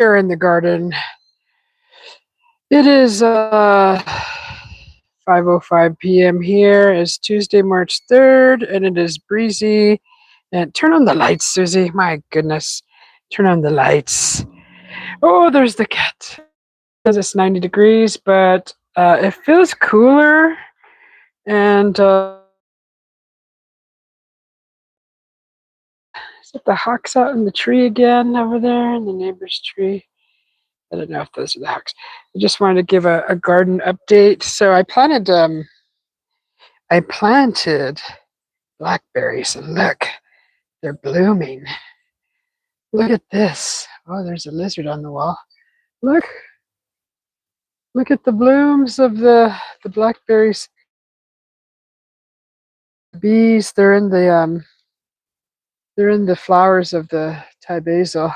here in the garden. It is 5:05 p.m. here. It's Tuesday, March 3rd, and it is breezy. And turn on the lights, Susie. My goodness. Turn on the lights. Oh, there's the cat. It's 90 degrees, but it feels cooler. And is it the hawks out in the tree again over there in the neighbor's tree? I don't know if those are the hawks. I just wanted to give a garden update. So I planted blackberries, and look, they're blooming. Look at this. Oh, there's a lizard on the wall. Look at the blooms of the blackberries. Bees, they're in the flowers of the Thai basil.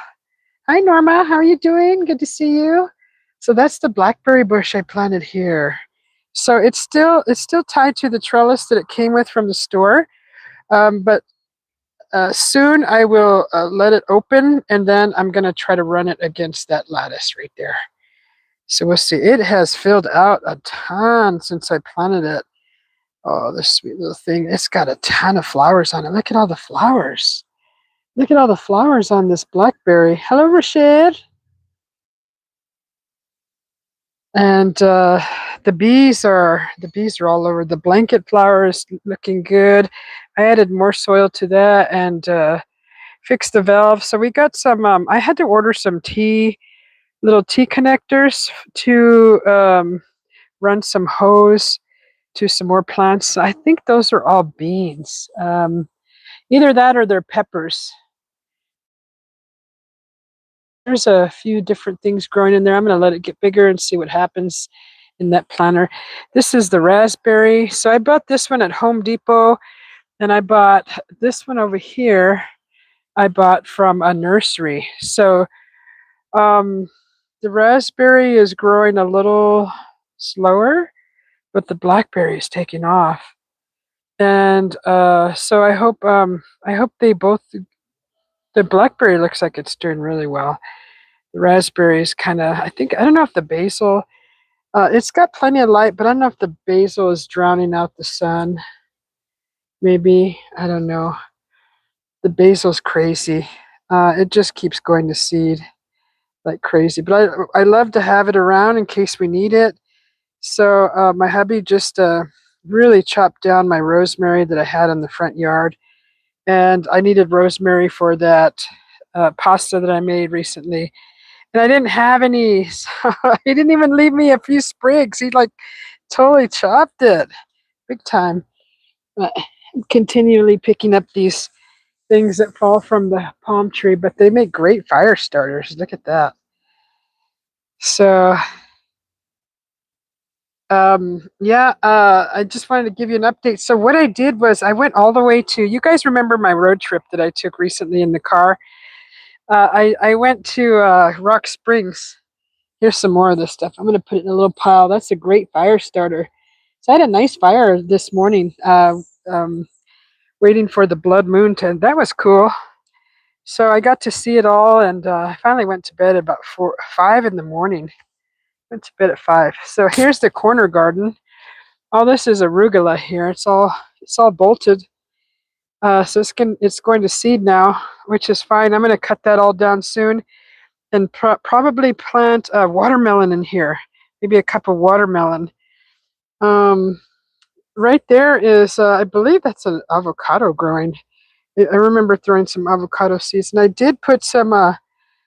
Hi Norma, how are you doing? Good to see you. So that's the blackberry bush I planted here. So it's still tied to the trellis that it came with from the store. But soon I will let it open, and then I'm going to try to run it against that lattice right there. So we'll see. It has filled out a ton since I planted it. Oh, this sweet little thing. It's got a ton of flowers on it. Look at all the flowers. Look at all the flowers on this blackberry. Hello, Rashid. And the bees are all over. The blanket flower is looking good. I added more soil to that and fixed the valve. So we got some. I had to order some little T connectors to run some hose to some more plants. I think those are all beans. Either that or they're peppers. There's a few different things growing in there. I'm going to let it get bigger and see what happens in that planter. This is the raspberry. So I bought this one at Home Depot, and I bought this one over here. I bought from a nursery. So the raspberry is growing a little slower, but the blackberry is taking off. And so I hope they both. The blackberry looks like it's doing really well. The raspberry is kind of, I don't know if the basil, it's got plenty of light, but I don't know if the basil is drowning out the sun. Maybe, I don't know. The basil's crazy. It just keeps going to seed like crazy. But I love to have it around in case we need it. So my hubby just really chopped down my rosemary that I had in the front yard. And I needed rosemary for that pasta that I made recently. And I didn't have any, so he didn't even leave me a few sprigs. He like totally chopped it. Big time. Continually picking up these things that fall from the palm tree, but they make great fire starters. Look at that. So, I just wanted to give you an update. So what I did was I went all the way to, you guys remember my road trip that I took recently in the car? I went to Rock Springs. Here's some more of this stuff. I'm going to put it in a little pile. That's a great fire starter. So I had a nice fire this morning, waiting for the blood moon to, that was cool. So I got to see it all, and I finally went to bed about 5 in the morning. Went to bed at 5. So here's the corner garden. All this is arugula here. It's all bolted. So it's going to seed now, which is fine. I'm going to cut that all down soon, and probably plant a watermelon in here. Maybe a cup of watermelon. Right there is, I believe that's an avocado growing. I remember throwing some avocado seeds, and I did put some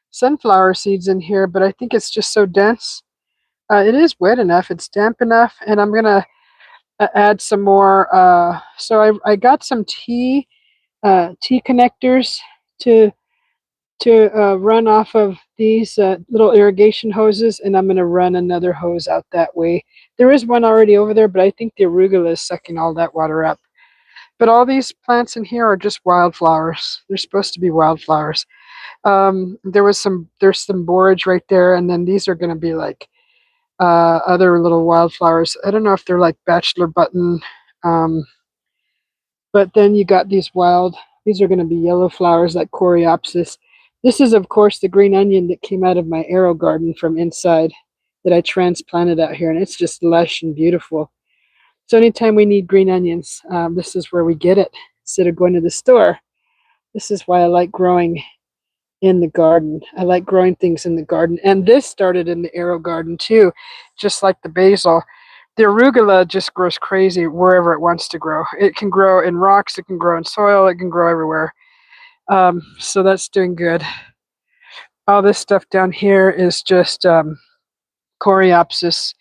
sunflower seeds in here, but I think it's just so dense. It is wet enough, it's damp enough, and I'm gonna add some more. So I got some T connectors to run off of these little irrigation hoses, and I'm going to run another hose out that way. There is one already over there, but I think the arugula is sucking all that water up. But all these plants in here are just wildflowers. They're supposed to be wildflowers. There's some borage right there, and then these are going to be like other little wildflowers. I don't know if they're like bachelor button, but then you got these are going to be yellow flowers like coreopsis. This is, of course, the green onion that came out of my arrow garden from inside that I transplanted out here, and it's just lush and beautiful. So anytime we need green onions, this is where we get it instead of going to the store. This is why I like growing in the garden. I like growing things in the garden. And this started in the arrow garden too, just like the basil. The arugula just grows crazy wherever it wants to grow. It can grow in rocks, it can grow in soil, it can grow everywhere. So that's doing good. All this stuff down here is just coreopsis,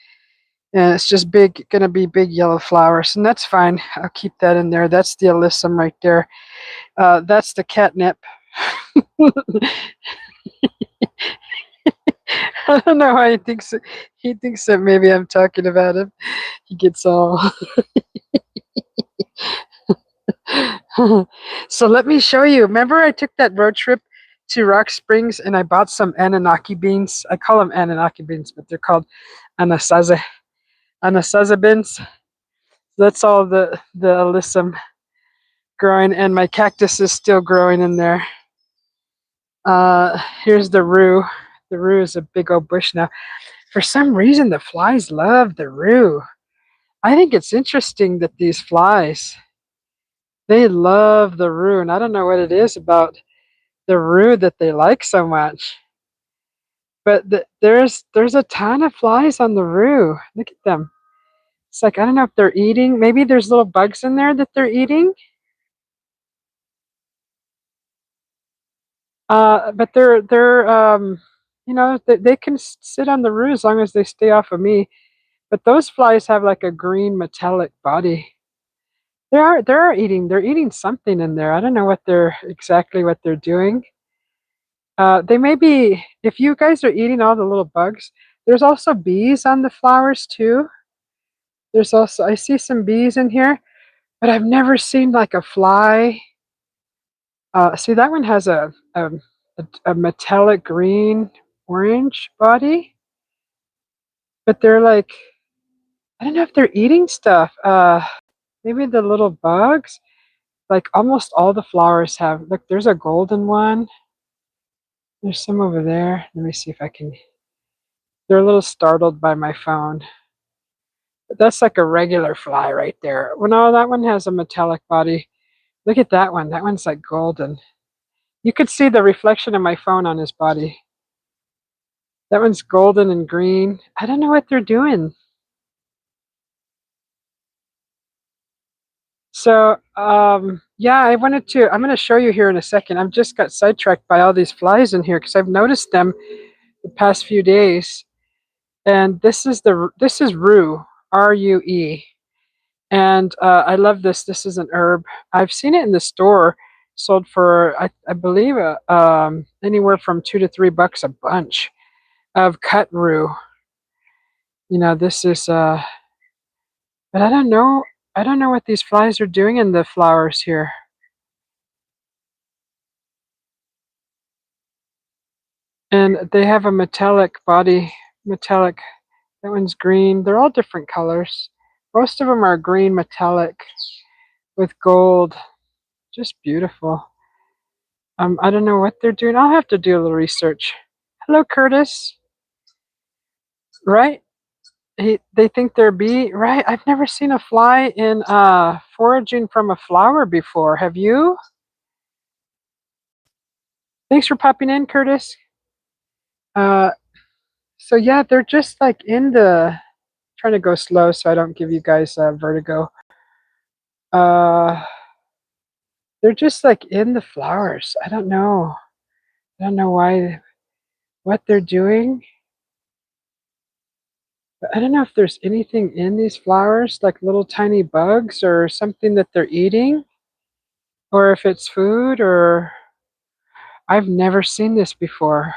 and it's just big, gonna be big yellow flowers, and that's fine. I'll keep that in there. That's the alyssum right there. That's the catnip. I don't know why he thinks that maybe I'm talking about him. He gets all. So let me show you. Remember I took that road trip to Rock Springs and I bought some Anunnaki beans. I call them Anunnaki beans, but they're called Anasazi beans. That's all the alyssum growing, and my cactus is still growing in there. Here's the rue. The rue is a big old bush now. For some reason, the flies love the rue. I think it's interesting that these flies, they love the rue, and I don't know what it is about the rue that they like so much. But there's a ton of flies on the rue. Look at them. It's like, I don't know if they're eating. Maybe there's little bugs in there that they're eating. But you know, they can sit on the rue as long as they stay off of me. But those flies have like a green metallic body. They're eating something in there. I don't know what they're exactly what they're doing. They may be, if you guys are eating all the little bugs, there's also bees on the flowers too. There's also, I see some bees in here, but I've never seen like a fly. See, that one has a metallic green orange body, but they're like, I don't know if they're eating stuff. Maybe the little bugs. Like almost all the flowers have. Look, there's a golden one. There's some over there. Let me see if I can. They're a little startled by my phone. But that's like a regular fly right there. Well, no, that one has a metallic body. Look at that one. That one's like golden. You could see the reflection of my phone on his body. That one's golden and green. I don't know what they're doing. So, yeah, I'm going to show you here in a second. I've just got sidetracked by all these flies in here because I've noticed them the past few days. And this is rue, R-U-E. And I love this. This is an herb. I've seen it in the store, sold for I believe anywhere from $2 to $3 a bunch of cut rue. You know, this is but I don't know. I don't know what these flies are doing in the flowers here. And they have a metallic body. Metallic. That one's green. They're all different colors. Most of them are green metallic with gold. Just beautiful. I don't know what they're doing. I'll have to do a little research. Hello, Curtis. Right? They think they're bee. Right? I've never seen a fly in foraging from a flower before. Have you? Thanks for popping in, Curtis. Uh, so yeah, they're just like in the. Trying to go slow so I don't give you guys vertigo. Uh, they're just like in the flowers. I don't know. I don't know why. What they're doing. I don't know if there's anything in these flowers, like little tiny bugs or something that they're eating, or if it's food, or I've never seen this before.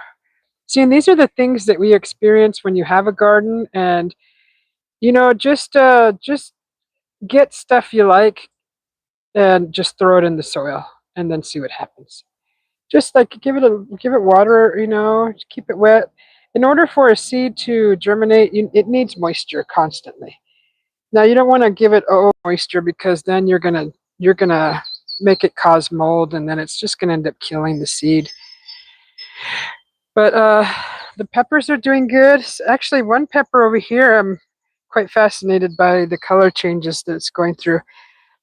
See, and these are the things that we experience when you have a garden, and you know, just get stuff you like and just throw it in the soil and then see what happens. Just like give it water, you know, keep it wet. In order for a seed to germinate, it needs moisture constantly. Now you don't want to give it moisture because then you're gonna make it cause mold, and then it's just gonna end up killing the seed. But the peppers are doing good. Actually, one pepper over here, I'm quite fascinated by the color changes that it's going through.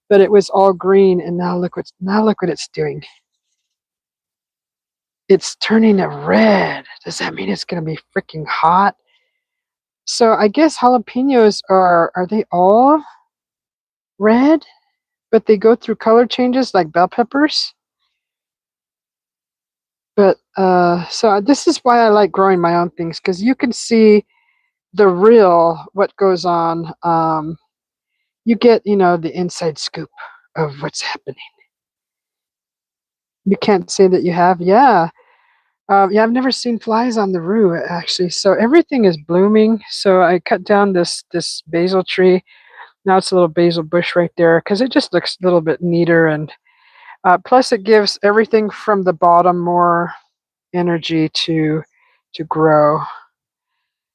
But it was all green, and now look what it's doing. It's turning it red. Does that mean it's going to be freaking hot? So I guess jalapenos are they all red? But they go through color changes like bell peppers. But so this is why I like growing my own things, because you can see the real what goes on. You get the inside scoop of what's happening. You can't say that you have. Yeah. Yeah, I've never seen flies on the roof actually. So everything is blooming. So I cut down this basil tree. Now it's a little basil bush right there because it just looks a little bit neater, and plus it gives everything from the bottom more energy to grow.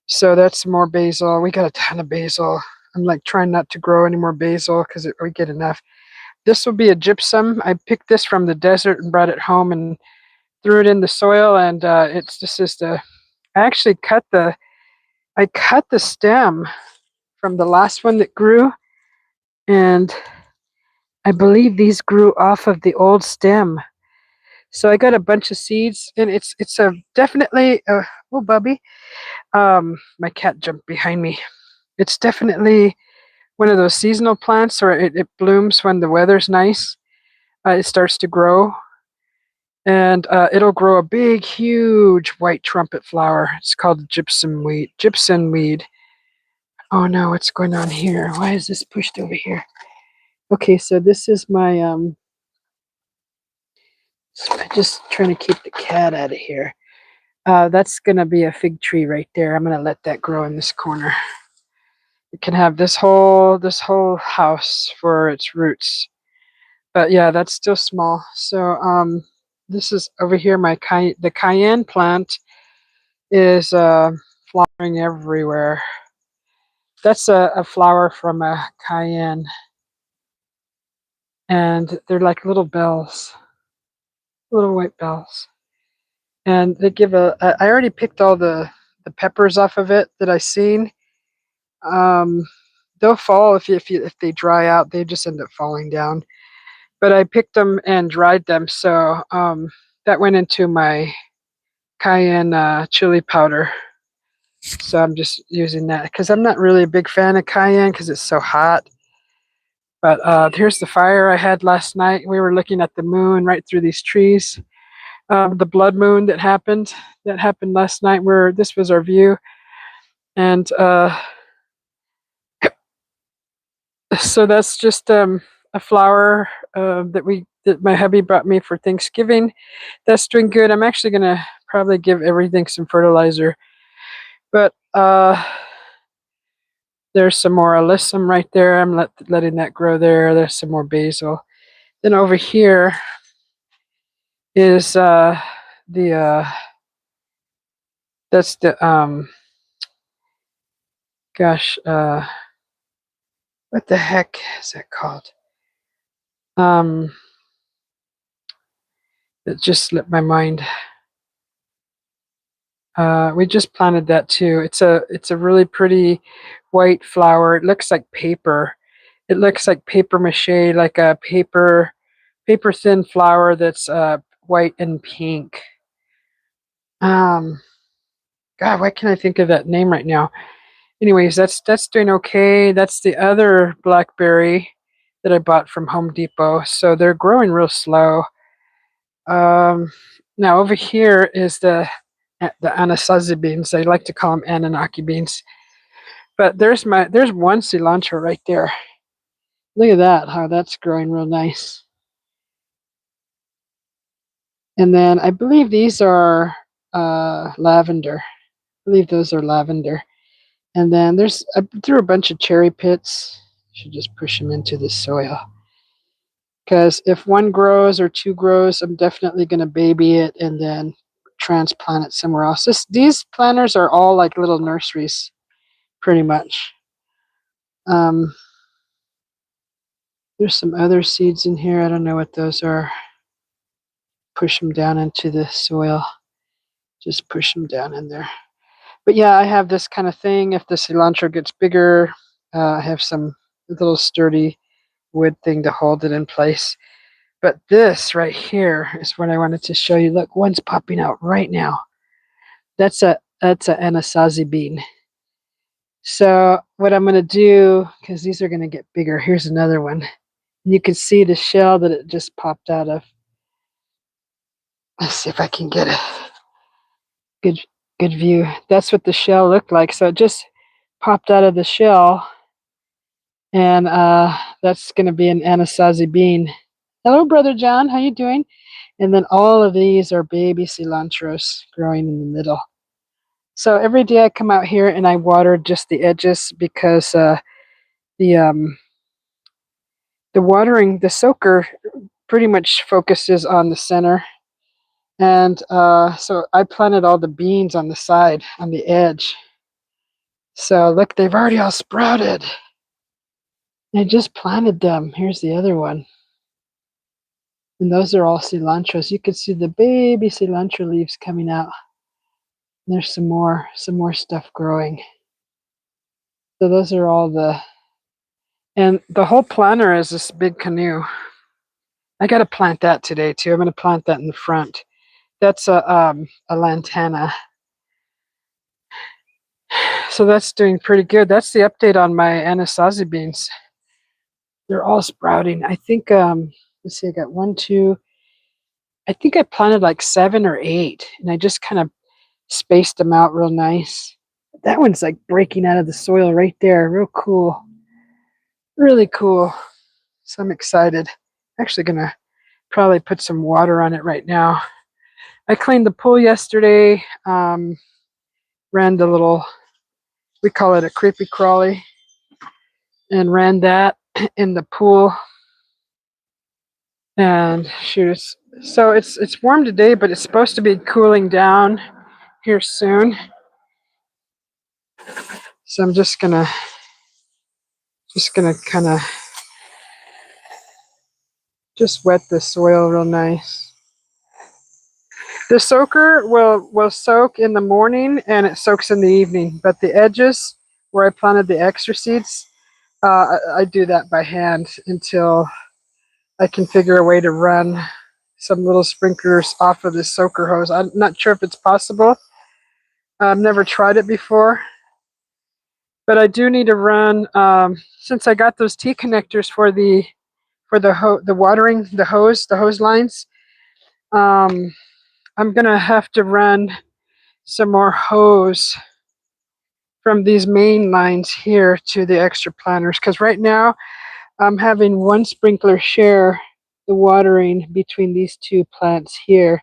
So that's more basil. We got a ton of basil. I'm like trying not to grow any more basil because we get enough. This will be a gypsum. I picked this from the desert and brought it home and threw it in the soil, and it's just I actually cut the stem from the last one that grew, and I believe these grew off of the old stem. So I got a bunch of seeds, and it's a definitely oh Bubby, my cat jumped behind me. It's definitely one of those seasonal plants, or it blooms when the weather's nice. It starts to grow, and it'll grow a big, huge white trumpet flower. It's called gypsum weed. Gypsum weed. Oh no, what's going on here? Why is this pushed over here? Okay, so this is my I'm just trying to keep the cat out of here. That's gonna be a fig tree right there. I'm gonna let that grow in this corner. It can have this whole house for its roots. But yeah, that's still small. So this is over here. The cayenne plant is flowering everywhere. That's a flower from a cayenne, and they're like little bells, little white bells. And they give I already picked all the peppers off of it that I seen. Um, they'll fall if they dry out. They just end up falling down. But I picked them and dried them, so that went into my cayenne chili powder. So I'm just using that because I'm not really a big fan of cayenne because it's so hot. But here's the fire I had last night. We were looking at the moon right through these trees. The blood moon that happened last night. Where this was our view, and so that's just a flower that my hubby brought me for Thanksgiving. That's doing good. I'm actually gonna probably give everything some fertilizer, but there's some more alyssum right there. I'm letting that grow there. There's some more basil. Then over here is the that's the gosh what the heck is that called? Um, it just slipped my mind. We just planted that too. It's a really pretty white flower. It looks like paper. It looks like paper mache, like a paper thin flower that's white and pink. Um, God, why can't I think of that name right now? Anyways, that's doing okay. That's the other blackberry that I bought from Home Depot. So they're growing real slow. Um, Now over here is the Anasazi beans. I like to call them Anunnaki beans. But there's one cilantro right there. Look at that, how that's growing real nice. And then I believe these are lavender. I believe those are lavender. And then I threw a bunch of cherry pits. Should just push them into the soil. Because if one grows or two grows, I'm definitely going to baby it and then transplant it somewhere else. These planters are all like little nurseries, pretty much. Um, there's some other seeds in here. I don't know what those are. Push them down into the soil. Just push them down in there. But yeah, I have this kind of thing. If the cilantro gets bigger, I have some little sturdy wood thing to hold it in place. But this right here is what I wanted to show you. Look, one's popping out right now. That's a anasazi bean. So what I'm going to do, because these are going to get bigger, here's another one. You can see the shell that it just popped out of. Let's see if I can get a good good view. That's what the shell looked like. So it just popped out of the shell, and that's going to be an anasazi bean. Hello, Brother John. How you doing? And then all of these are baby cilantros growing in the middle. So every day I come out here and I water just the edges because the the soaker pretty much focuses on the center. And so I planted all the beans on the side, on the edge. So look, they've already all sprouted. I just planted them. Here's the other one. And those are all cilantros. You can see the baby cilantro leaves coming out. There's some more stuff growing. So those are all and the whole planter is this big canoe. I got to plant that today too. I'm going to plant that in the front. That's a lantana. So that's doing pretty good. That's the update on my anasazi beans. They're all sprouting. I think, let's see, I got 1, 2, I think I planted like 7 or 8, and I just kind of spaced them out real nice. That one's like breaking out of the soil right there. Real cool. Really cool. So I'm excited. Actually gonna probably put some water on it right now. I cleaned the pool yesterday. Ran the little, we call it a creepy crawly, and ran that in the pool. And shoot, so it's warm today, but it's supposed to be cooling down here soon. So I'm just gonna kind of just wet the soil real nice. The soaker will soak in the morning and it soaks in the evening, but the edges where I planted the extra seeds, I do that by hand until I can figure a way to run some little sprinklers off of the soaker hose. I'm not sure if it's possible. I've never tried it before, but I do need to run, since I got those T connectors for the watering, the hose lines. I'm gonna have to run some more hose from these main lines here to the extra planters, because right now I'm having one sprinkler share the watering between these two plants here,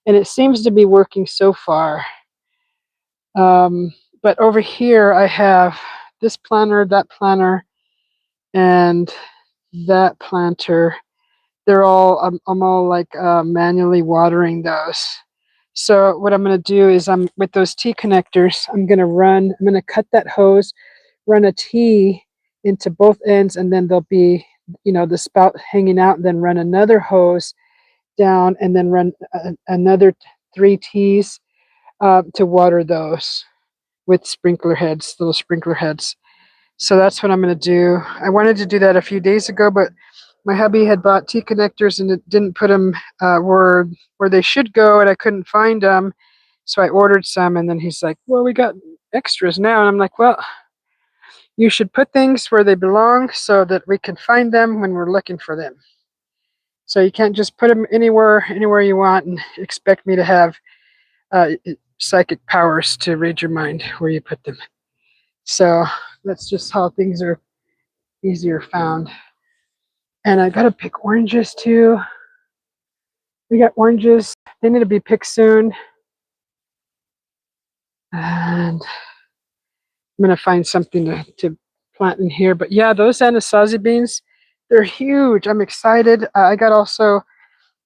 and it seems to be working so far. But over here I have this planter, that planter, and that planter. They're all, I'm all like manually watering those. So what I'm going to do is, with those T connectors, I'm going to cut that hose, run a T into both ends, and then there'll be, the spout hanging out, and then run another hose down, and then run another 3 T's to water those with sprinkler heads, little sprinkler heads. So that's what I'm going to do. I wanted to do that a few days ago, but my hubby had bought T connectors and it didn't put them where they should go, and I couldn't find them. So I ordered some, and then he's like, well, we got extras now. And I'm like, well, you should put things where they belong so that we can find them when we're looking for them. So you can't just put them anywhere you want and expect me to have psychic powers to read your mind where you put them. So that's just how things are easier found. And I gotta pick oranges too. We got oranges. They need to be picked soon. And I'm gonna find something to plant in here. But yeah, those anasazi beans, they're huge. I'm excited. I got also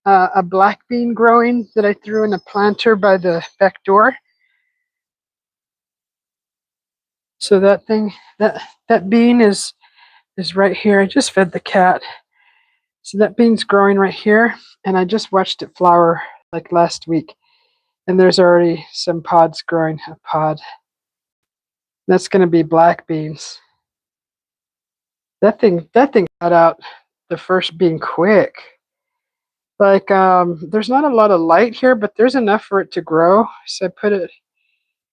a black bean growing that I threw in a planter by the back door. So that thing, that bean is right here. I just fed the cat. So that bean's growing right here, and I just watched it flower like last week. And there's already some pods growing. A pod. That's going to be black beans. That thing got out the first bean quick. Like there's not a lot of light here, but there's enough for it to grow. So I put it,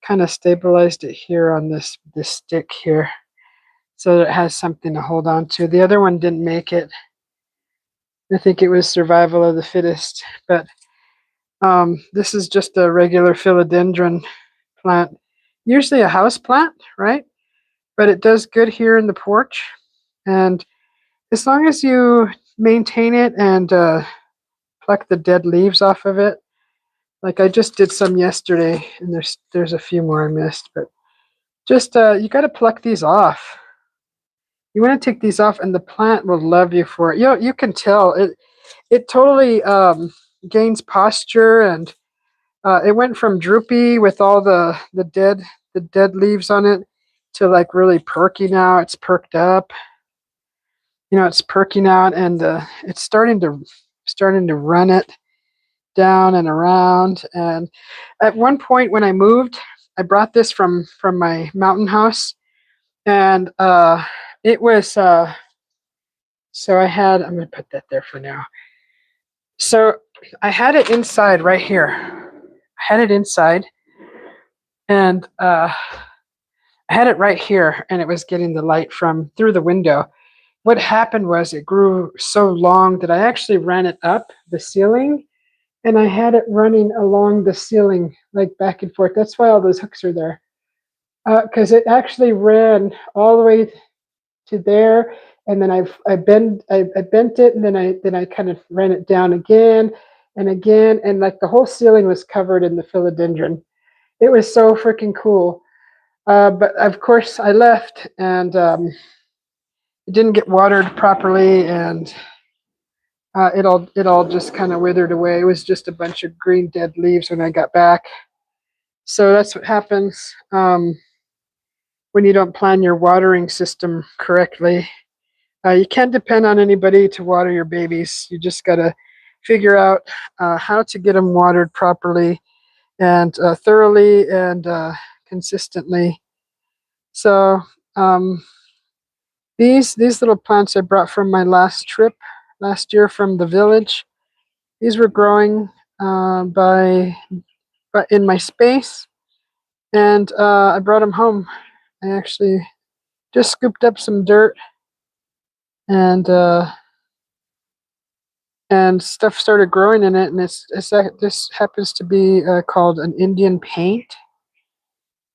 kind of stabilized it here on this stick here, so that it has something to hold on to. The other one didn't make it. I think it was survival of the fittest. But this is just a regular philodendron plant, usually a house plant, right? But it does good here in the porch, and as long as you maintain it and pluck the dead leaves off of it. Like I just did some yesterday, and there's a few more I missed, but just you got to pluck these off. You want to take these off, and the plant will love you for it. You can tell it totally gains posture, and it went from droopy with all the dead leaves on it to like really perky now. It's perked up. It's perking out, and it's starting to run it down and around. And at one point when I moved, I brought this from my mountain house, and it was so I'm going to put that there for now. So I had it inside right here. I had it inside, and I had it right here, and it was getting the light from through the window. What happened was it grew so long that I actually ran it up the ceiling, and I had it running along the ceiling, like back and forth. That's why all those hooks are there, because it actually ran all the way to there, and then I bent it, and then I kind of ran it down again and again, and like the whole ceiling was covered in the philodendron. It was so freaking cool. But of course, I left, and it didn't get watered properly, and it all just kind of withered away. It was just a bunch of green dead leaves when I got back. So that's what happens when you don't plan your watering system correctly. You can't depend on anybody to water your babies. You just got to figure out how to get them watered properly and thoroughly and consistently. So these little plants I brought from my last trip last year from the village. These were growing in my space, and I brought them home. I actually just scooped up some dirt, and stuff started growing in it, and this happens to be called an Indian paint.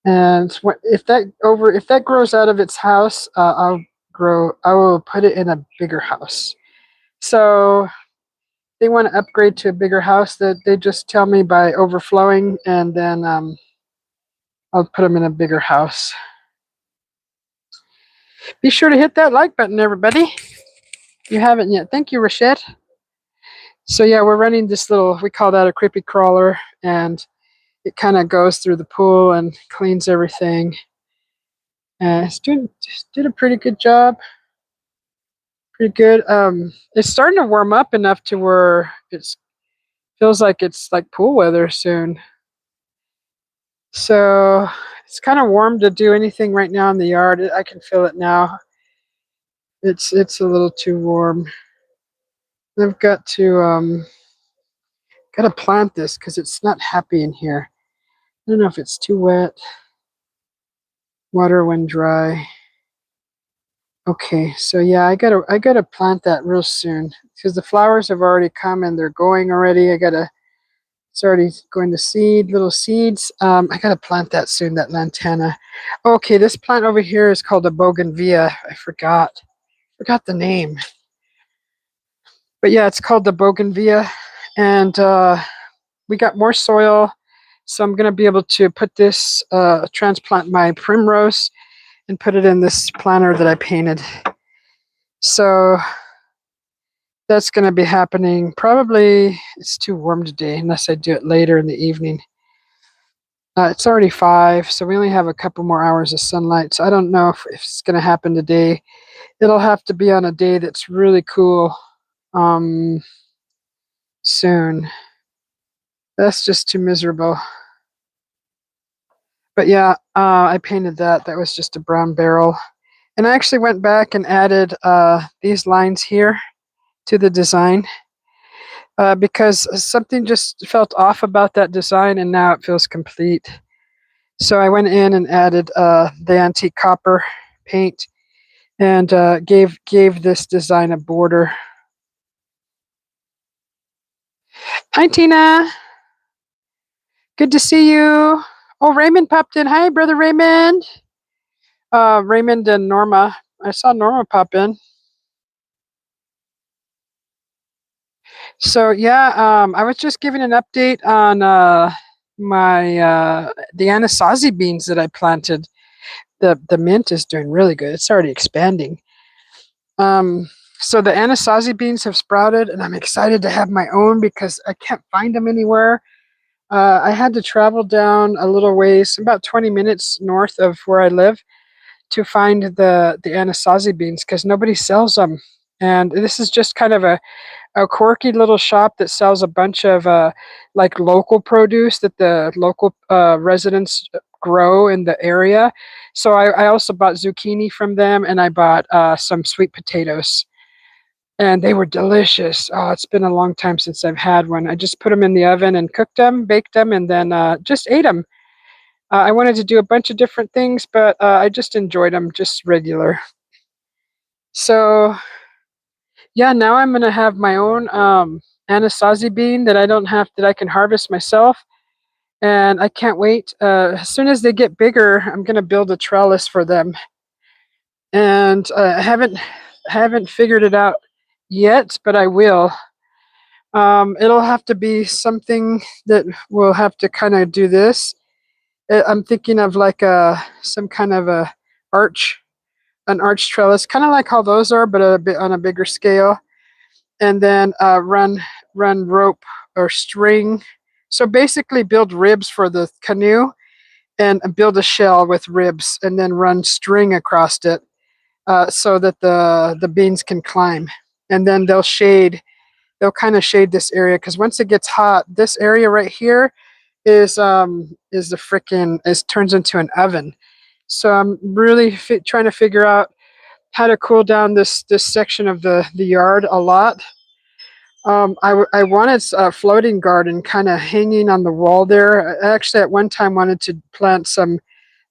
And if that grows out of its house, I will put it in a bigger house. So they want to upgrade to a bigger house, that they just tell me by overflowing, and then I'll put them in a bigger house. Be sure to hit that like button, everybody. If you haven't yet. Thank you, Rashette. So yeah, we're running this we call that a creepy crawler, and it kind of goes through the pool and cleans everything. It's did a pretty good job. Pretty good. It's starting to warm up enough to where it feels like it's like pool weather soon. So it's kind of warm to do anything right now in the yard. I can feel it now. It's a little too warm. I've got to plant this because it's not happy in here. I don't know if it's too wet. Water when dry. Okay, so yeah, I gotta plant that real soon because the flowers have already come and they're going already. It's already going to seed, little seeds. I gotta plant that soon, that lantana. Okay, this plant over here is called a bougainvillea. I forgot the name. But yeah, it's called the bougainvillea, and we got more soil, so I'm gonna be able to put this transplant my primrose and put it in this planter that I painted. So that's going to be happening. Probably it's too warm today unless I do it later in the evening. It's already 5, so we only have a couple more hours of sunlight. So I don't know if it's going to happen today. It'll have to be on a day that's really cool soon. That's just too miserable. But yeah, I painted that. That was just a brown barrel. And I actually went back and added these lines here to the design because something just felt off about that design, and now it feels complete. So I went in and added the antique copper paint and gave this design a border. Hi, Tina. Good to see you. Oh, Raymond popped in. Hi, brother Raymond. Raymond and Norma. I saw Norma pop in. So yeah, I was just giving an update on my the anasazi beans that I planted. The mint is doing really good. It's already expanding. Um, so the anasazi beans have sprouted, and I'm excited to have my own because I can't find them anywhere. I had to travel down a little ways, about 20 minutes north of where I live, to find the anasazi beans because nobody sells them. And this is just kind of a quirky little shop that sells a bunch of like local produce that the local residents grow in the area. So I also bought zucchini from them, and I bought some sweet potatoes, and they were delicious. Oh, it's been a long time since I've had one. I just put them in the oven and cooked them, baked them, and then just ate them. I wanted to do a bunch of different things, but I just enjoyed them just regular. So yeah, now I'm gonna have my own anasazi bean that I don't have that I can harvest myself, and I can't wait. As soon as they get bigger, I'm gonna build a trellis for them, and I haven't figured it out yet, but I will. It'll have to be something that we'll have to kind of do this. I'm thinking of like some kind of a arch, an arch trellis, kind of like how those are, but a bit on a bigger scale, and then run rope or string. So basically, build ribs for the canoe and build a shell with ribs, and then run string across it so that the beans can climb, and then they'll shade. They'll kind of shade this area because once it gets hot, this area right here is the frickin' is turns into an oven. So I'm really trying to figure out how to cool down this section of the yard a lot. I wanted a floating garden kind of hanging on the wall there. I actually at one time wanted to plant some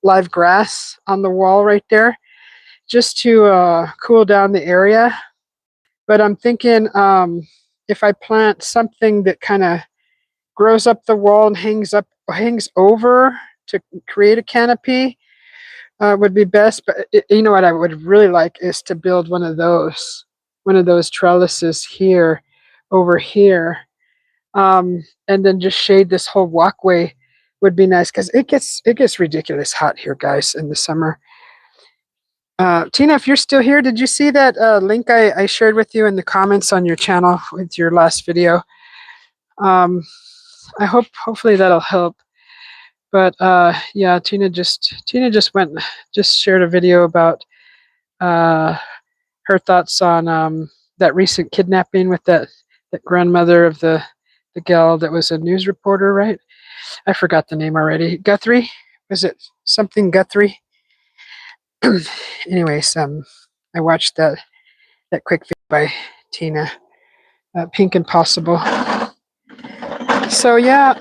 live grass on the wall right there just to cool down the area. But I'm thinking if I plant something that kind of grows up the wall and hangs over to create a canopy would be best. But you know what I would really like is to build one of those trellises here, over here, and then just shade this whole walkway would be nice because it gets ridiculous hot here, guys, in the summer. Tina, if you're still here, did you see that link I shared with you in the comments on your channel with your last video? I hopefully that'll help. But yeah, Tina just shared a video about uh, her thoughts on that recent kidnapping with that grandmother of the gal that was a news reporter, right? I forgot the name already. Guthrie? Was it something Guthrie? Anyways, I watched that quick video by Tina, Pink Impossible. So yeah,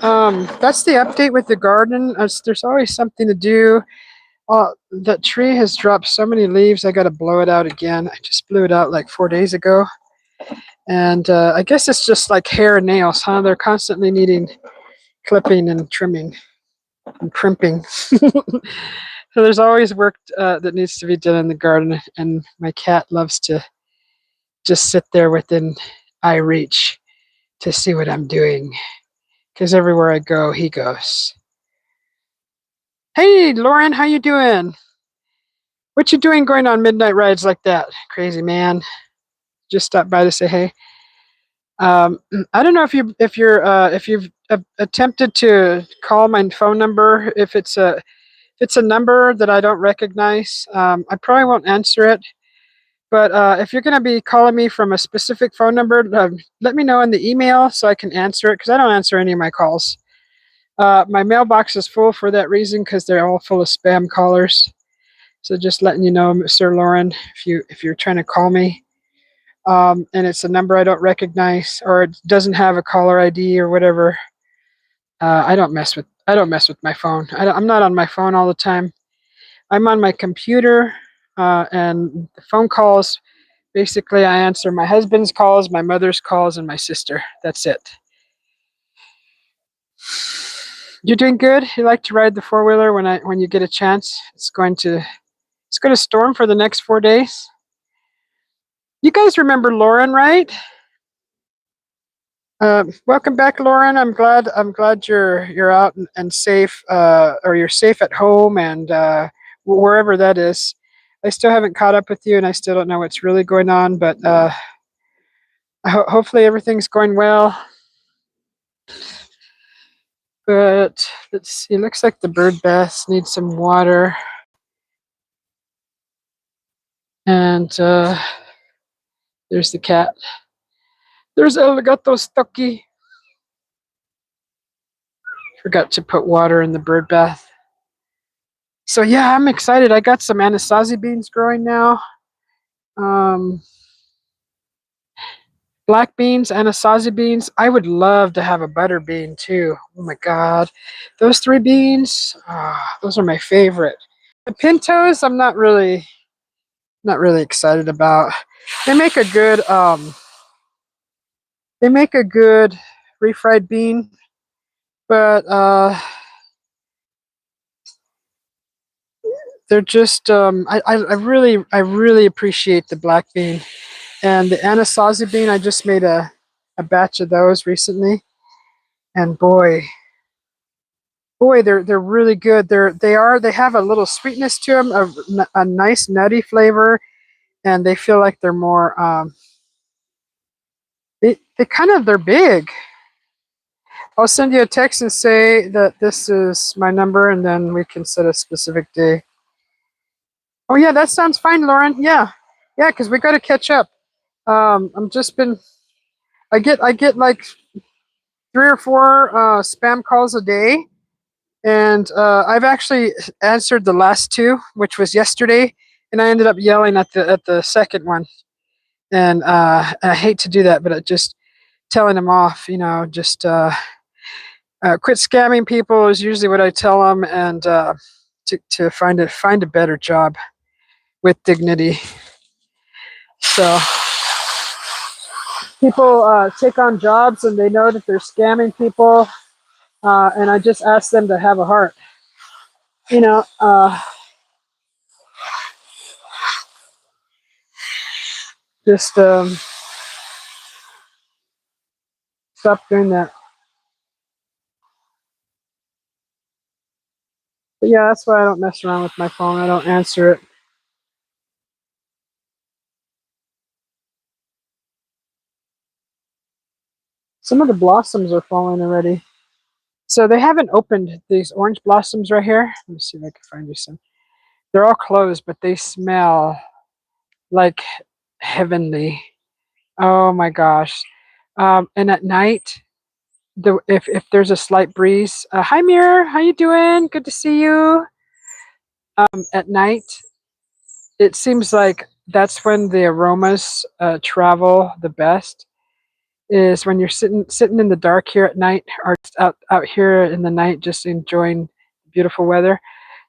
that's the update with the garden. There's always something to do. The tree has dropped so many leaves. I got to blow it out again. I just blew it out like 4 days ago, and I guess it's just like hair and nails, huh? They're constantly needing clipping and trimming and crimping. So there's always work that needs to be done in the garden, and my cat loves to just sit there within eye reach to see what I'm doing, because everywhere I go, he goes. Hey, Lauren, how you doing? What you doing going on midnight rides like that, crazy man? Just stopped by to say hey. I don't know if you've attempted to call my phone number. If it's a number that I don't recognize, I probably won't answer it. But if you're going to be calling me from a specific phone number, let me know in the email so I can answer it because I don't answer any of my calls. My mailbox is full for that reason because they're all full of spam callers. So just letting you know, Sir Lauren, if you're trying to call me, and it's a number I don't recognize or it doesn't have a caller ID or whatever, I don't mess with my phone. I'm not on my phone all the time. I'm on my computer, and the phone calls. Basically, I answer my husband's calls, my mother's calls, and my sister. That's it. You're doing good. You like to ride the four wheeler when you get a chance. It's going to storm for the next 4 days. You guys remember Lauren, right? Welcome back, Lauren. I'm glad you're out and safe, or you're safe at home and wherever that is. I still haven't caught up with you, and I still don't know what's really going on. But hopefully everything's going well. But let's see. It looks like the bird baths need some water, and there's the cat. There's El Gato Stucky. Forgot to put water in the bird bath. So yeah, I'm excited. I got some anasazi beans growing now. Um, Black beans, anasazi beans. I would love to have a butter bean too. Oh my god, those three beans. Those are my favorite. The pintos, I'm not really excited about. They make a good refried bean, but they're just I really appreciate the black bean. And the anasazi bean, I just made a batch of those recently, and boy, they're really good. They have a little sweetness to them, a nice nutty flavor, and they feel like they're more they're big. I'll send you a text and say that this is my number, and then we can set a specific day. Oh yeah, that sounds fine, Lauren. Yeah, because we got to catch up. I'm just been I get like 3 or 4 spam calls a day, and I've actually answered the last 2, which was yesterday, and I ended up yelling at the second one, and I hate to do that, but it just telling them off, just quit scamming people is usually what I tell them, and to find a better job with dignity. So people take on jobs and they know that they're scamming people, and I just ask them to have a heart. You know, just stop doing that. But yeah, that's why I don't mess around with my phone. I don't answer it. Some of the blossoms are falling already. So they haven't opened these orange blossoms right here. Let me see if I can find you some. They're all closed, but they smell like heavenly. Oh my gosh. And at night, if there's a slight breeze, hi Mirror, how you doing? Good to see you. At night, it seems like that's when the aromas travel the best. Is when you're sitting in the dark here at night, or just out here in the night, just enjoying beautiful weather.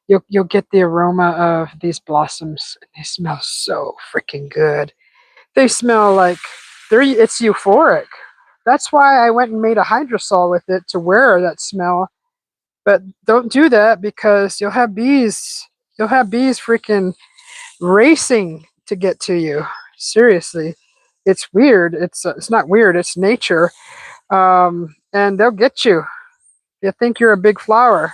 You'll get the aroma of these blossoms. They smell so freaking good. They smell like it's euphoric. That's why I went and made a hydrosol with it to wear that smell. But don't do that because you'll have bees. You'll have bees freaking racing to get to you. Seriously, it's weird. It's not weird. It's nature, and they'll get you. You think you're a big flower,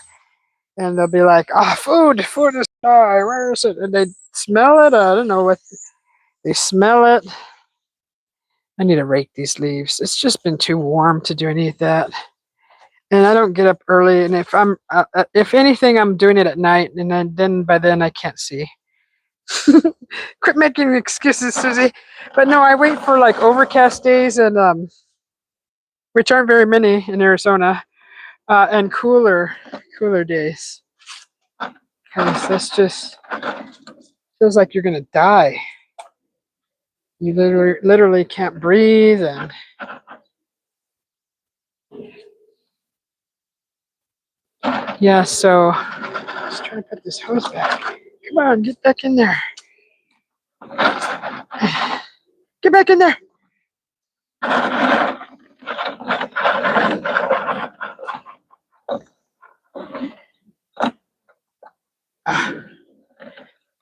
and they'll be like, "Ah, food is die. Where is it?" And they smell it. I don't know what they smell it. I need to rake these leaves. It's just been too warm to do any of that, and I don't get up early. And if anything, I'm doing it at night, and then by then I can't see. Quit making excuses, Susie. But no, I wait for like overcast days and which aren't very many in Arizona, and cooler days. Because this just feels like you're gonna die. You literally can't breathe, and yeah. So just trying to put this hose back. Come on, get back in there. Get back in there.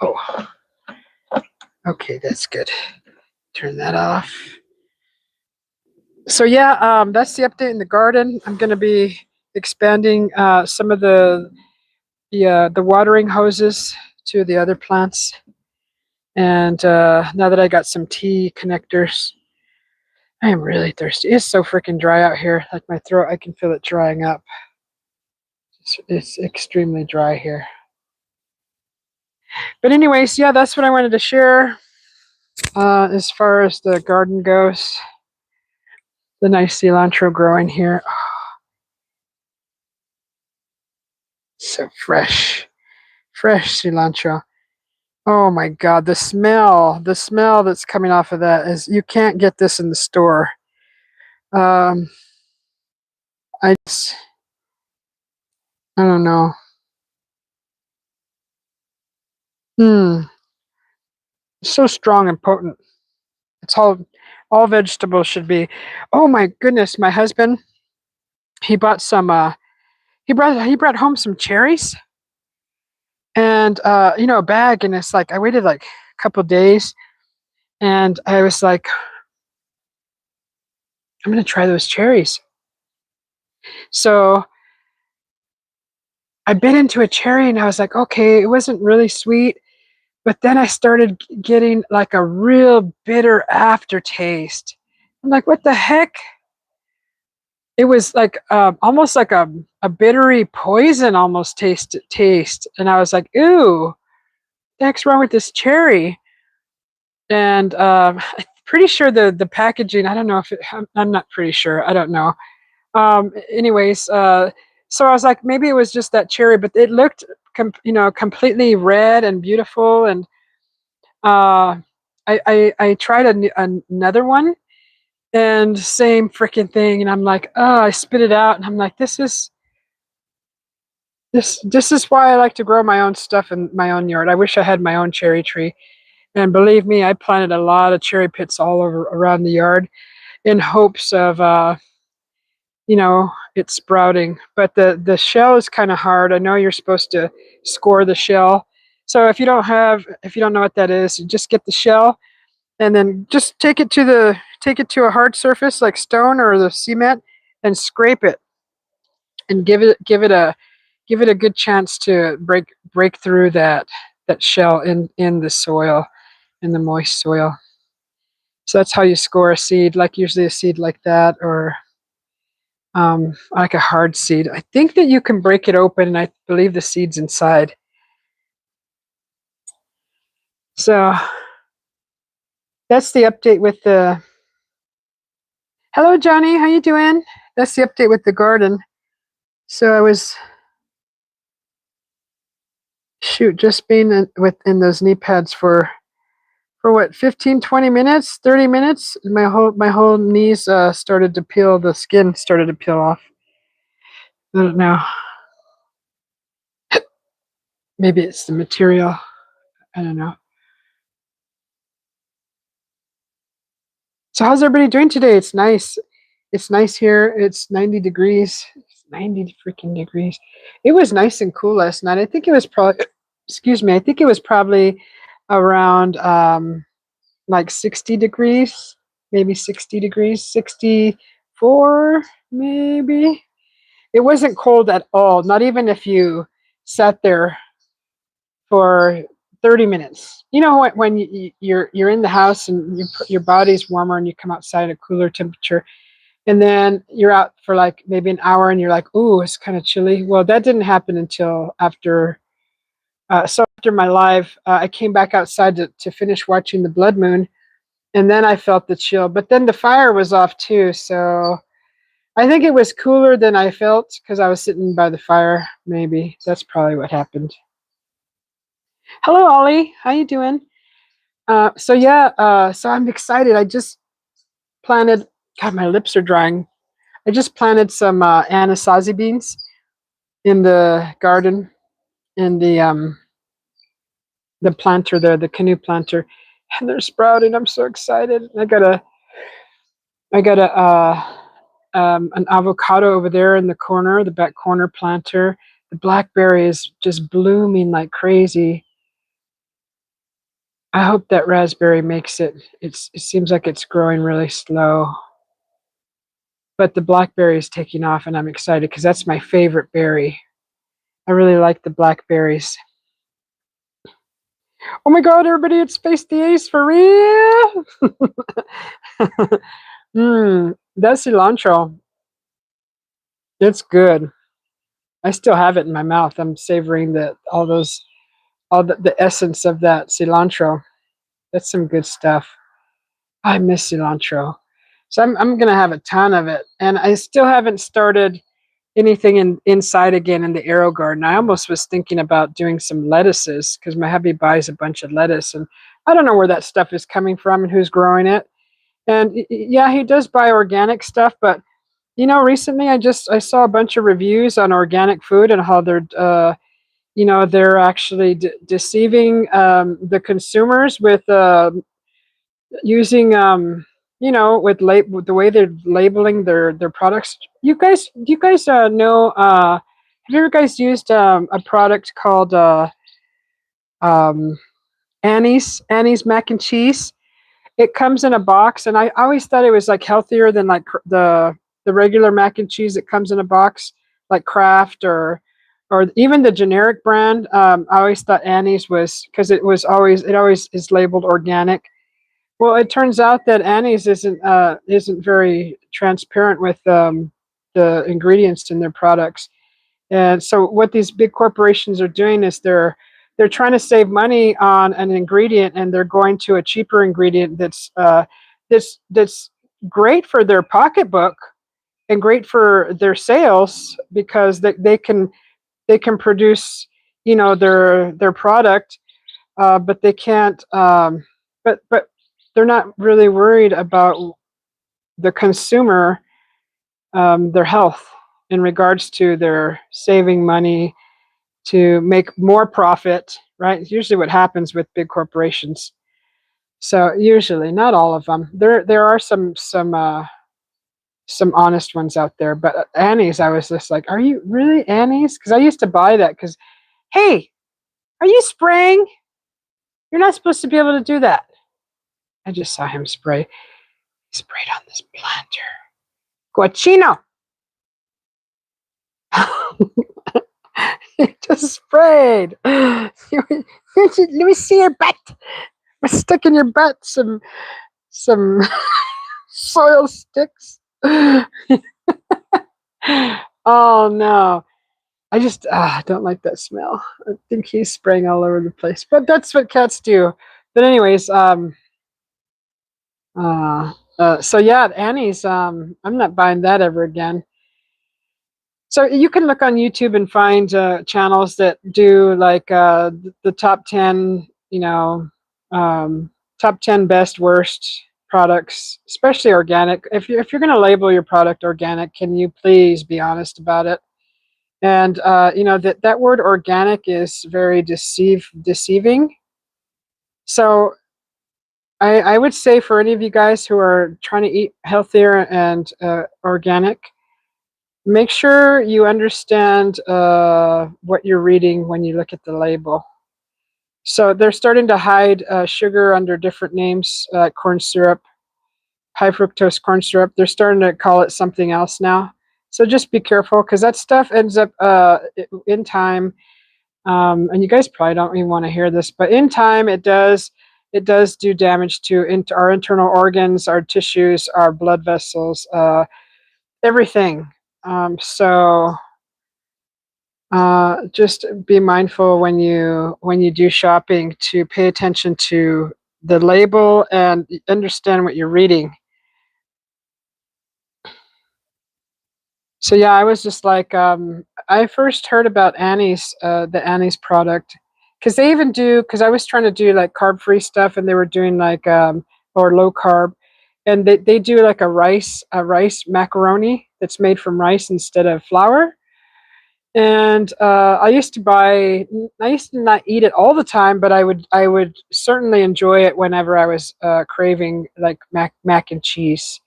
Oh, okay, that's good. Turn that off. So yeah, that's the update in the garden. I'm going to be expanding some of the watering hoses to the other plants. And now that I got some T connectors, I am really thirsty. It's so freaking dry out here. Like my throat, I can feel it drying up. It's extremely dry here. But anyways, yeah, that's what I wanted to share as far as the garden goes. The nice cilantro growing here. Oh, so fresh cilantro. Oh my God, the smell that's coming off of that is, you can't get this in the store. I don't know. So strong and potent. It's all vegetables should be. Oh my goodness, my husband, he bought some he brought home some cherries and a bag, and it's like I waited like a couple days and I was like, I'm gonna try those cherries. So I bit into a cherry and I was like, okay, it wasn't really sweet, but then I started getting like a real bitter aftertaste. I'm like, what the heck? It was like almost like a bittery poison almost taste. And I was like, ooh, the heck's wrong with this cherry? And I'm pretty sure the packaging, I don't know if I'm not pretty sure. I don't know. Anyways, so I was like, maybe it was just that cherry, but it looked, completely red and beautiful. And I tried another one, and same freaking thing. And I'm like, oh, I spit it out, and I'm like, this is why I like to grow my own stuff in my own yard. I wish I had my own cherry tree. And believe me, I planted a lot of cherry pits all over around the yard in hopes of it sprouting. But the shell is kind of hard. I know you're supposed to score the shell. So if you don't know what that is, you just get the shell and then just take it to a hard surface like stone or the cement and scrape it and give it a good chance to break through that shell in the soil, in the moist soil. So that's how you score a seed, like usually a seed like that, or like a hard seed. I think that you can break it open, and I believe the seed's inside. So that's the update with the. Hello, Johnny. How you doing? That's the update with the garden. So I was just being in those knee pads for what, 15, 20 minutes, 30 minutes. My whole knees started to peel. The skin started to peel off. I don't know. Maybe it's the material. I don't know. So how's everybody doing today? It's nice. It's nice here. It's 90 degrees. It's 90 freaking degrees. It was nice and cool last night. I think it was probably, excuse me, I think it was probably around like 60 degrees, maybe 60 degrees, 64 maybe. It wasn't cold at all, not even if you sat there for 30 minutes. You know, when you're in the house and your body's warmer and you come outside at a cooler temperature, and then you're out for like maybe an hour and you're like, ooh, it's kind of chilly. Well, that didn't happen until after after my live, I came back outside to finish watching the blood moon, and then I felt the chill. But then the fire was off too, so I think it was cooler than I felt because I was sitting by the fire. Maybe that's probably what happened. Hello, Ollie. How you doing? So yeah, so I'm excited. I just planted. God, my lips are drying. I just planted some anasazi beans in the garden in the planter there, the canoe planter, and they're sprouting. I'm so excited. I got an avocado over there in the corner, the back corner planter. The blackberry is just blooming like crazy. I hope that raspberry makes it. It seems like it's growing really slow, but the blackberry is taking off, and I'm excited because that's my favorite berry. I really like the blackberries. Oh my God, everybody, it's Face the Ace for real. That cilantro, it's good. I still have it in my mouth. I'm savoring the essence of that cilantro. That's some good stuff. I miss cilantro. So I'm gonna have a ton of it. And I still haven't started anything inside again in the arrow garden. I almost was thinking about doing some lettuces because my hubby buys a bunch of lettuce, and I don't know where that stuff is coming from and who's growing it. And yeah, he does buy organic stuff, but recently I saw a bunch of reviews on organic food and how they're actually deceiving the consumers with using with the way they're labeling their products. Do you guys know? Have you ever guys used a product called um, Annie's mac and cheese? It comes in a box, and I always thought it was like healthier than like the regular mac and cheese that comes in a box, like Kraft or even the generic brand. I always thought Annie's was because it always is labeled organic. Well, it turns out that Annie's isn't very transparent with the ingredients in their products. And so what these big corporations are doing is they're trying to save money on an ingredient, and they're going to a cheaper ingredient that's great for their pocketbook and great for their sales because they can produce their product, but they can't. But they're not really worried about the consumer, their health in regards to their saving money to make more profit, right? It's usually what happens with big corporations. So usually, not all of them. There are some honest ones out there, but Annie's, I was just like, are you really Annie's? Because I used to buy that. Because hey, are you spraying? You're not supposed to be able to do that. I just saw him spray. He sprayed on this planter. Cochino. He just sprayed. Let me see your butt. I'm stuck in your butt some soil sticks. Oh no. I just don't like that smell. I think he's spraying all over the place. But that's what cats do. But anyways, so yeah, Annie's I'm not buying that ever again. So you can look on YouTube and find channels that do like the top 10, top 10 best worst products, especially organic. If you're going to label your product organic, can you please be honest about it? And that word organic is very deceiving. So I would say for any of you guys who are trying to eat healthier and organic, make sure you understand what you're reading when you look at the label. So they're starting to hide sugar under different names, corn syrup, high fructose corn syrup. They're starting to call it something else now. So just be careful because that stuff ends up in time. And you guys probably don't even want to hear this, but in time it does do damage to our internal organs, our tissues, our blood vessels, everything. So Just be mindful when you do shopping to pay attention to the label and understand what you're reading. So yeah, I was just like, I first heard about Annie's, the Annie's product, because they even do. Because I was trying to do like carb free stuff, and they were doing like or low carb, and they do like a rice macaroni that's made from rice instead of flour. And I used to not eat it all the time, but I would certainly enjoy it whenever I was craving like mac and cheese.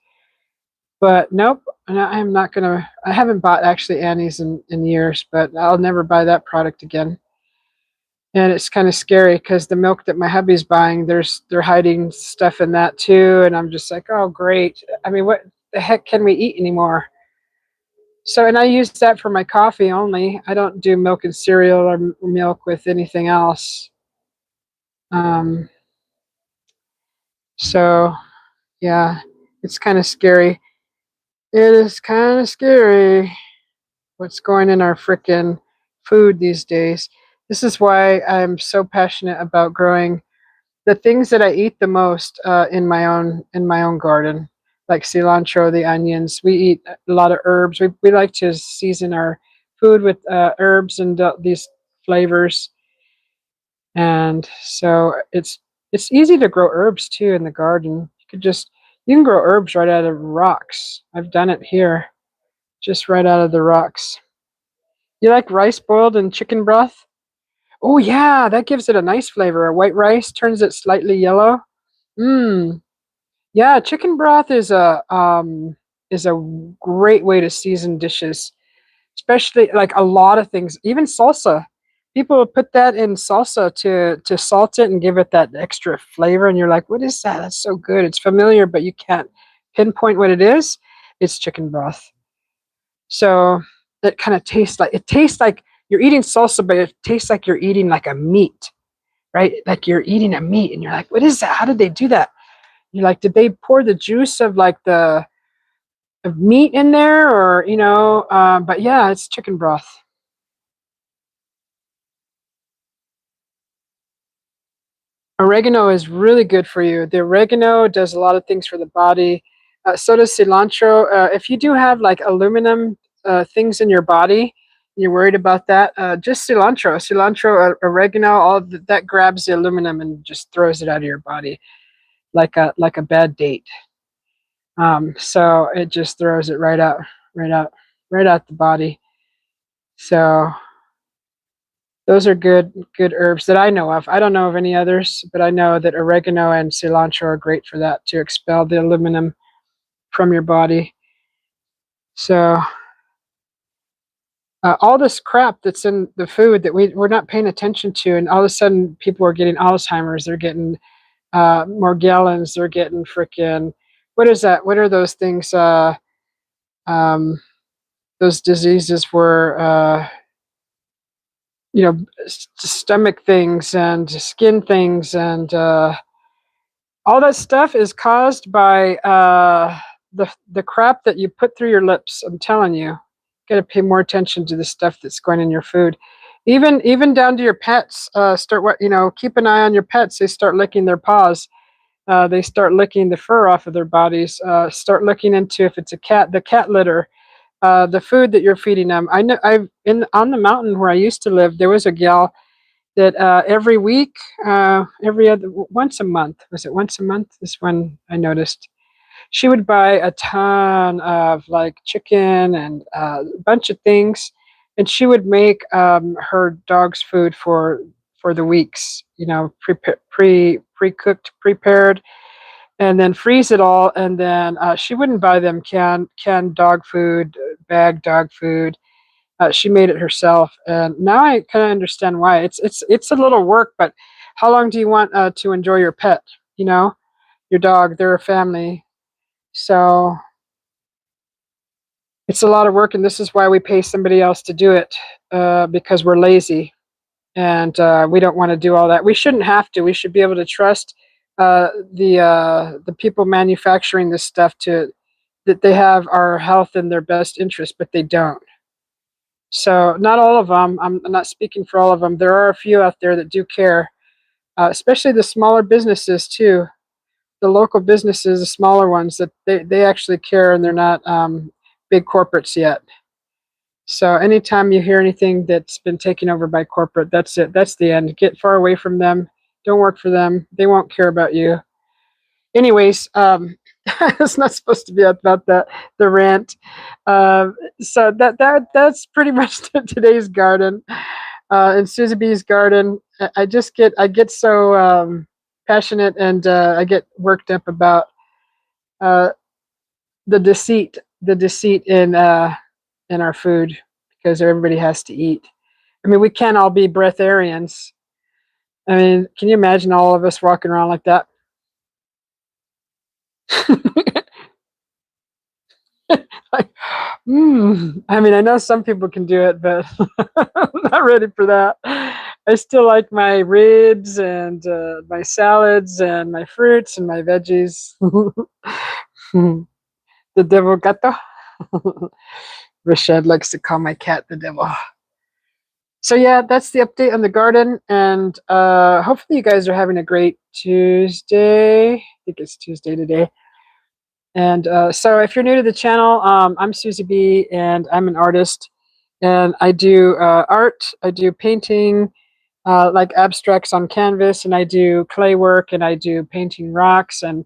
But nope, I'm not gonna. I haven't bought actually Annie's in years, but I'll never buy that product again. And it's kind of scary because the milk that my hubby's buying, they're hiding stuff in that too, and I'm just like, oh great. I mean, what the heck can we eat anymore? So, and I use that for my coffee only. I don't do milk and cereal or milk with anything else. Um, so yeah, it's kind of scary. It is kind of scary what's going in our frickin' food these days. This is why I'm so passionate about growing the things that I eat the most in my own garden, like cilantro, the onions. We eat a lot of herbs. We like to season our food with herbs and these flavors, and so it's easy to grow herbs too in the garden. You can grow herbs right out of rocks. I've done it here, just right out of the rocks. You like rice boiled in chicken broth? Oh yeah, that gives it a nice flavor. A white rice turns it slightly yellow. Mmm. Yeah, chicken broth is a great way to season dishes, especially like a lot of things, even salsa. People will put that in salsa to salt it and give it that extra flavor, and you're like, "What is that? That's so good." It's familiar, but you can't pinpoint what it is. It's chicken broth. So it kind of tastes like you're eating salsa, but it tastes like you're eating like a meat, right? Like you're eating a meat, and you're like, "What is that? How did they do that?" You're like, "Did they pour the juice of like the of meat in there, or you know?" But yeah, it's chicken broth. Oregano is really good for you. The oregano does a lot of things for the body. So does cilantro. If you do have like aluminum things in your body, you're worried about that. Just oregano, that grabs the aluminum and just throws it out of your body like a bad date. So it just throws it right out, right out the body. So those are good herbs that I know of. I don't know of any others, but I know that oregano and cilantro are great for that, to expel the aluminum from your body. So all this crap that's in the food that we're not paying attention to, and all of a sudden people are getting Alzheimer's, they're getting Morgellons, they're getting freaking what is that? What are those things? Um, those diseases where stomach things and skin things and all that stuff is caused by the crap that you put through your lips. I'm telling you, got to pay more attention to the stuff that's going in your food. Even down to your pets. Start what keep an eye on your pets. They start licking their paws. They start licking the fur off of their bodies. Start looking into if it's a cat, the cat litter, the food that you're feeding them. I know I've in on the mountain where I used to live. There was a gal that every week, every other once a month. Was it once a month? This one I noticed. She would buy a ton of like chicken and a bunch of things, and she would make her dog's food for the weeks. Pre cooked, prepared, and then freeze it all. And then she wouldn't buy them canned dog food, bagged dog food. She made it herself, and now I kind of understand why. It's a little work, but how long do you want to enjoy your pet? You know, your dog. They're a family, so it's a lot of work, and this is why we pay somebody else to do it because we're lazy and we don't want to do all that. We shouldn't have to. We should be able to trust the people manufacturing this stuff to that they have our health in their best interest, but they don't. So not all of them. I'm not speaking for all of them. There are a few out there that do care, especially the smaller businesses too. The local businesses, the smaller ones, that they actually care, and they're not big corporates yet. So anytime you hear anything that's been taken over by corporate, that's it. That's the end. Get far away from them. Don't work for them. They won't care about you. Anyways, it's not supposed to be about the rant. Uh, so that's pretty much today's garden. In Susie B's garden, I get so passionate, and I get worked up about uh, the deceit in our food, because everybody has to eat. I mean, we can't all be breatharians. I mean, can you imagine all of us walking around like that? Like, I mean, I know some people can do it, but I'm not ready for that. I still like my ribs and my salads and my fruits and my veggies. The devil gato. Rashad likes to call my cat the devil. So yeah, that's the update on the garden, and hopefully you guys are having a great Tuesday. I think it's Tuesday today. And so if you're new to the channel, I'm Susie B, and I'm an artist, and I do art. I do painting, like abstracts on canvas, and I do clay work, and I do painting rocks, and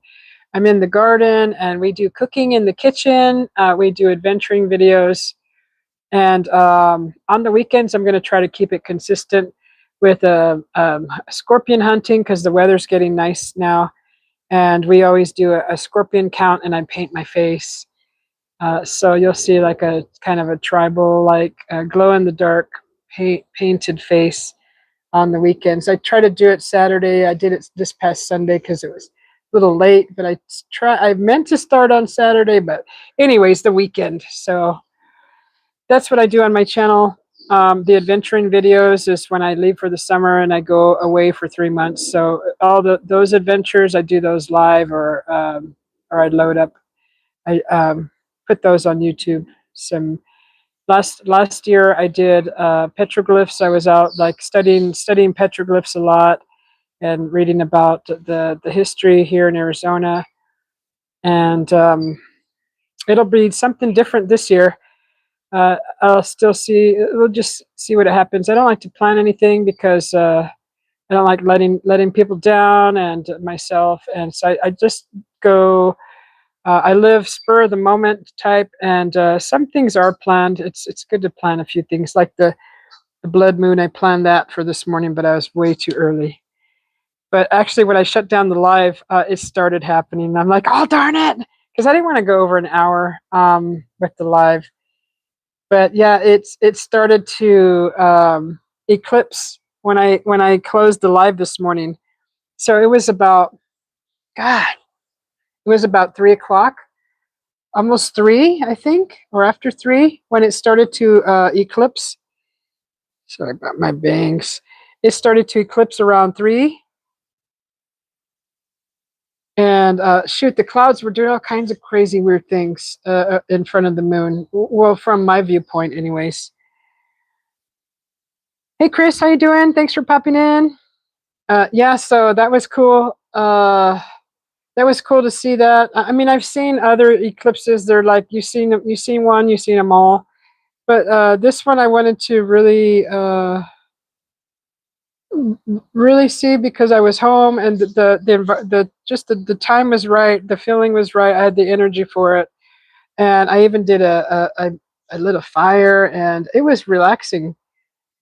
I'm in the garden, and we do cooking in the kitchen. We do adventuring videos, and on the weekends, I'm going to try to keep it consistent with scorpion hunting, because the weather's getting nice now. And we always do a scorpion count, and I paint my face. So you'll see like a kind of a tribal, like glow in the dark painted face on the weekends. I try to do it Saturday. I did it this past Sunday because it was a little late, but I meant to start on Saturday, but anyways, the weekend. So that's what I do on my channel. The adventuring videos is when I leave for the summer and I go away for 3 months. So all those adventures, I do those live, or I load up. I put those on YouTube. Some last year I did petroglyphs. I was out like studying petroglyphs a lot, and reading about the history here in Arizona. And it'll be something different this year. I'll still see. We'll just see what happens. I don't like to plan anything, because I don't like letting people down and myself, and so I just go. I live spur of the moment type, and some things are planned. It's good to plan a few things, like the blood moon. I planned that for this morning, but I was way too early. But actually, when I shut down the live, it started happening. I'm like, oh darn it, because I didn't want to go over an hour with the live. But yeah, it started to eclipse when I closed the live this morning. So it was about, God, it was about 3 o'clock, almost three, I think, or after three, when it started to eclipse. Sorry about my bangs. It started to eclipse around 3. And shoot, the clouds were doing all kinds of crazy, weird things in front of the moon. Well, from my viewpoint, anyways. Hey, Chris, how you doing? Thanks for popping in. Yeah, so that was cool. That was cool to see that. I mean, I've seen other eclipses. They're like, you've seen one, you've seen them all. But this one I wanted to really see, because I was home, and the time was right, the feeling was right. I had the energy for it, and I even did I lit a fire, and it was relaxing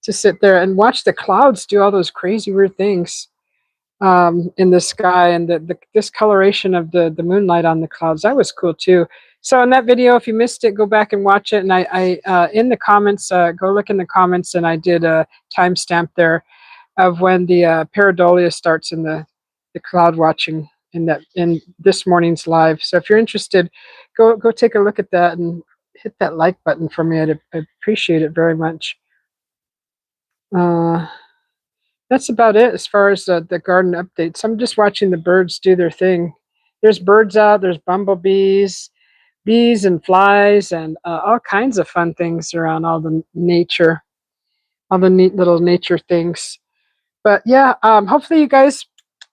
to sit there and watch the clouds do all those crazy weird things in the sky, and the discoloration of the moonlight on the clouds. That was cool too. So in that video, if you missed it, go back and watch it. And I in the comments, go look in the comments, and I did a timestamp there of when the pareidolia starts in the cloud watching in this morning's live. So if you're interested, go take a look at that, and hit that like button for me. I'd appreciate it very much. That's about it as far as the garden updates. I'm just watching the birds do their thing. There's birds out. There's bumblebees. bees and flies and all kinds of fun things around all the nature, all the neat little nature things. But yeah, hopefully you guys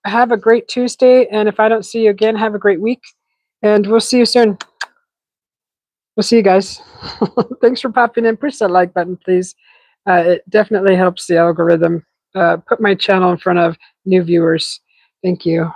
have a great Tuesday. And if I don't see you again, have a great week. And we'll see you soon. We'll see you guys. Thanks for popping in. Push that like button, please. It definitely helps the algorithm put my channel in front of new viewers. Thank you.